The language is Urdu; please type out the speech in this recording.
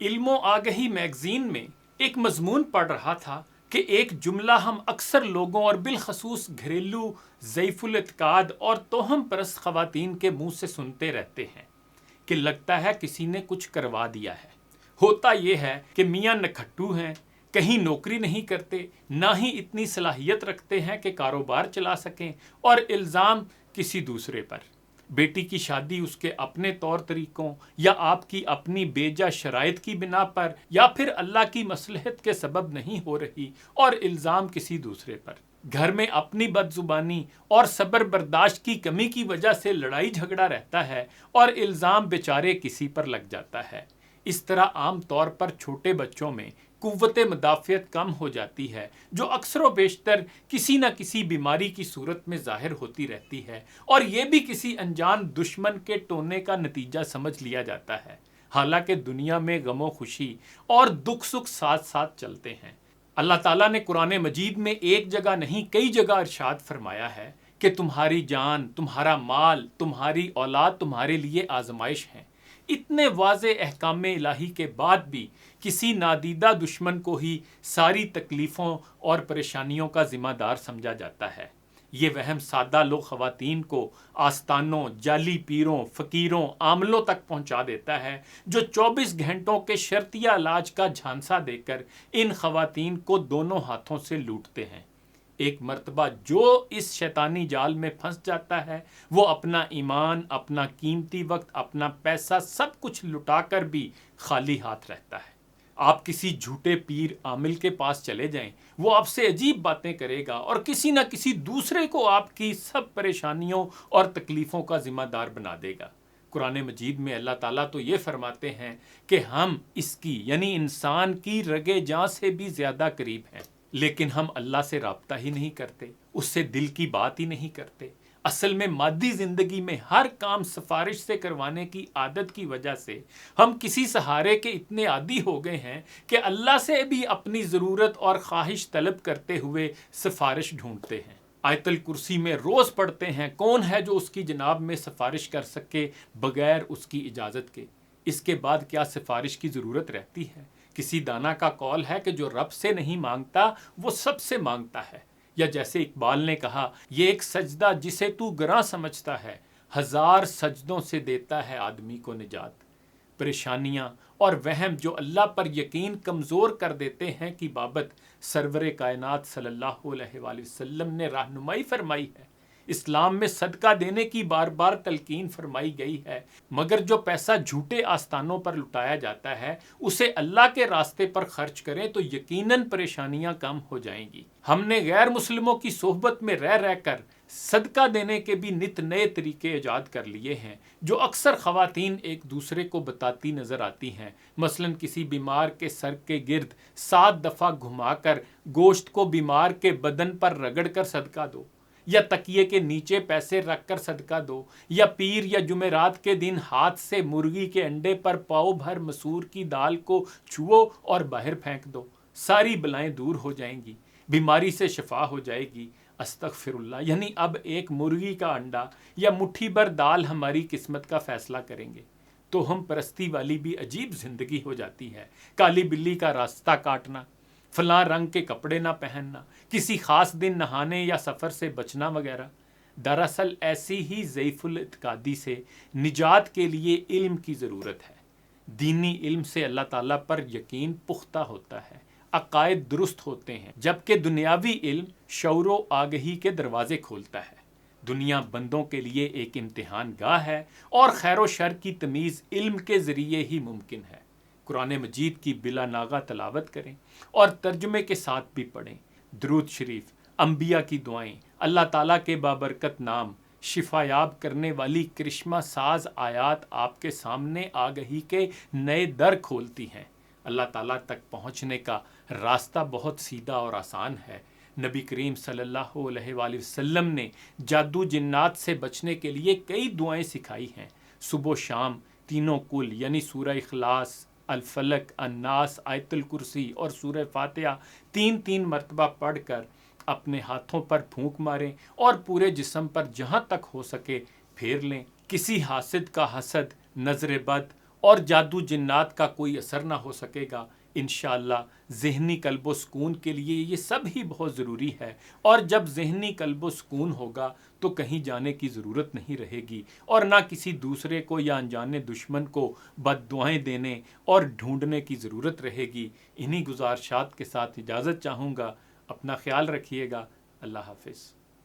علم و آگہی میگزین میں ایک مضمون پڑھ رہا تھا کہ ایک جملہ ہم اکثر لوگوں اور بالخصوص گھریلو ضعیف الاعتقاد اور توہم پرست خواتین کے منہ سے سنتے رہتے ہیں کہ لگتا ہے کسی نے کچھ کروا دیا ہے۔ ہوتا یہ ہے کہ میاں نکھٹو ہیں، کہیں نوکری نہیں کرتے، نہ ہی اتنی صلاحیت رکھتے ہیں کہ کاروبار چلا سکیں، اور الزام کسی دوسرے پر۔ بیٹی کی شادی اس کے اپنے طور طریقوں یا آپ کی اپنی بیجا شرائط کی بنا پر یا پھر اللہ کی مصلحت کے سبب نہیں ہو رہی، اور الزام کسی دوسرے پر۔ گھر میں اپنی بد زبانی اور صبر برداشت کی کمی کی وجہ سے لڑائی جھگڑا رہتا ہے، اور الزام بیچارے کسی پر لگ جاتا ہے۔ اس طرح عام طور پر چھوٹے بچوں میں قوت مدافعت کم ہو جاتی ہے، جو اکثر و بیشتر کسی نہ کسی بیماری کی صورت میں ظاہر ہوتی رہتی ہے، اور یہ بھی کسی انجان دشمن کے ٹونے کا نتیجہ سمجھ لیا جاتا ہے۔ حالانکہ دنیا میں غم و خوشی اور دکھ سکھ ساتھ ساتھ چلتے ہیں۔ اللہ تعالیٰ نے قرآن مجید میں ایک جگہ نہیں کئی جگہ ارشاد فرمایا ہے کہ تمہاری جان، تمہارا مال، تمہاری اولاد تمہارے لیے آزمائش ہیں۔ اتنے واضح احکام الہی کے بعد بھی کسی نادیدہ دشمن کو ہی ساری تکلیفوں اور پریشانیوں کا ذمہ دار سمجھا جاتا ہے۔ یہ وہم سادہ لوگ خواتین کو آستانوں، جعلی پیروں، فقیروں، عاملوں تک پہنچا دیتا ہے، جو 24 گھنٹوں کے شرطیہ علاج کا جھانسا دے کر ان خواتین کو دونوں ہاتھوں سے لوٹتے ہیں۔ ایک مرتبہ جو اس شیطانی جال میں پھنس جاتا ہے، وہ اپنا ایمان، اپنا قیمتی وقت، اپنا پیسہ سب کچھ لٹا کر بھی خالی ہاتھ رہتا ہے۔ آپ کسی جھوٹے پیر عامل کے پاس چلے جائیں، وہ آپ سے عجیب باتیں کرے گا اور کسی نہ کسی دوسرے کو آپ کی سب پریشانیوں اور تکلیفوں کا ذمہ دار بنا دے گا۔ قرآن مجید میں اللہ تعالیٰ تو یہ فرماتے ہیں کہ ہم اس کی یعنی انسان کی رگے جاں سے بھی زیادہ قریب ہیں، لیکن ہم اللہ سے رابطہ ہی نہیں کرتے، اس سے دل کی بات ہی نہیں کرتے۔ اصل میں مادی زندگی میں ہر کام سفارش سے کروانے کی عادت کی وجہ سے ہم کسی سہارے کے اتنے عادی ہو گئے ہیں کہ اللہ سے بھی اپنی ضرورت اور خواہش طلب کرتے ہوئے سفارش ڈھونڈتے ہیں۔ آیت الکرسی میں روز پڑھتے ہیں، کون ہے جو اس کی جناب میں سفارش کر سکے بغیر اس کی اجازت کے؟ اس کے بعد کیا سفارش کی ضرورت رہتی ہے؟ کسی دانا کا قول ہے کہ جو رب سے نہیں مانگتا وہ سب سے مانگتا ہے، یا جیسے اقبال نے کہا، یہ ایک سجدہ جسے تو گراں سمجھتا ہے، 1000 سجدوں سے دیتا ہے آدمی کو نجات۔ پریشانیاں اور وہم جو اللہ پر یقین کمزور کر دیتے ہیں کی بابت سرور کائنات صلی اللہ علیہ وآلہ وسلم نے رہنمائی فرمائی ہے۔ اسلام میں صدقہ دینے کی بار بار تلقین فرمائی گئی ہے، مگر جو پیسہ جھوٹے آستانوں پر لٹایا جاتا ہے اسے اللہ کے راستے پر خرچ کریں تو یقیناً پریشانیاں کم ہو جائیں گی۔ ہم نے غیر مسلموں کی صحبت میں رہ کر صدقہ دینے کے بھی نت نئے طریقے ایجاد کر لیے ہیں، جو اکثر خواتین ایک دوسرے کو بتاتی نظر آتی ہیں۔ مثلاً کسی بیمار کے سر کے گرد 7 دفعہ گھما کر گوشت کو بیمار کے بدن پر رگڑ کر صدقہ دو، یا تکیے کے نیچے پیسے رکھ کر صدقہ دو، یا پیر یا جمعرات کے دن ہاتھ سے مرغی کے انڈے پر پاؤ بھر مسور کی دال کو چھو اور باہر پھینک دو۔ ساری بلائیں دور ہو جائیں گی، بیماری سے شفا ہو جائے گی۔ استغفر اللہ، یعنی اب ایک مرغی کا انڈا یا مٹھی بھر دال ہماری قسمت کا فیصلہ کریں گے۔ تو ہم پرستی والی بھی عجیب زندگی ہو جاتی ہے، کالی بلی کا راستہ کاٹنا، فلاں رنگ کے کپڑے نہ پہننا، کسی خاص دن نہانے یا سفر سے بچنا وغیرہ۔ دراصل ایسی ہی ضعیف الاعتقادی سے نجات کے لیے علم کی ضرورت ہے۔ دینی علم سے اللہ تعالیٰ پر یقین پختہ ہوتا ہے، عقائد درست ہوتے ہیں، جبکہ دنیاوی علم شعور و آگہی کے دروازے کھولتا ہے۔ دنیا بندوں کے لیے ایک امتحان گاہ ہے، اور خیر و شر کی تمیز علم کے ذریعے ہی ممکن ہے۔ قرآن مجید کی بلا ناغہ تلاوت کریں اور ترجمے کے ساتھ بھی پڑھیں۔ درود شریف، انبیاء کی دعائیں، اللہ تعالیٰ کے بابرکت نام، شفا یاب کرنے والی کرشمہ ساز آیات آپ کے سامنے آگہی کے نئے در کھولتی ہیں۔ اللہ تعالیٰ تک پہنچنے کا راستہ بہت سیدھا اور آسان ہے۔ نبی کریم صلی اللہ علیہ وآلہ وسلم نے جادو جنات سے بچنے کے لیے کئی دعائیں سکھائی ہیں۔ صبح و شام تینوں کل یعنی سورہ اخلاص، الفلق، الناس، آیت الکرسی اور سورہ فاتحہ 3 مرتبہ پڑھ کر اپنے ہاتھوں پر پھونک ماریں اور پورے جسم پر جہاں تک ہو سکے پھیر لیں۔ کسی حاسد کا حسد، نظر بد اور جادو جنات کا کوئی اثر نہ ہو سکے گا۔ انشاءاللہ ذہنی قلب و سکون کے لیے یہ سب ہی بہت ضروری ہے، اور جب ذہنی قلب و سکون ہوگا تو کہیں جانے کی ضرورت نہیں رہے گی، اور نہ کسی دوسرے کو یا انجانے دشمن کو بد دعائیں دینے اور ڈھونڈنے کی ضرورت رہے گی۔ انہی گزارشات کے ساتھ اجازت چاہوں گا۔ اپنا خیال رکھیے گا۔ اللہ حافظ۔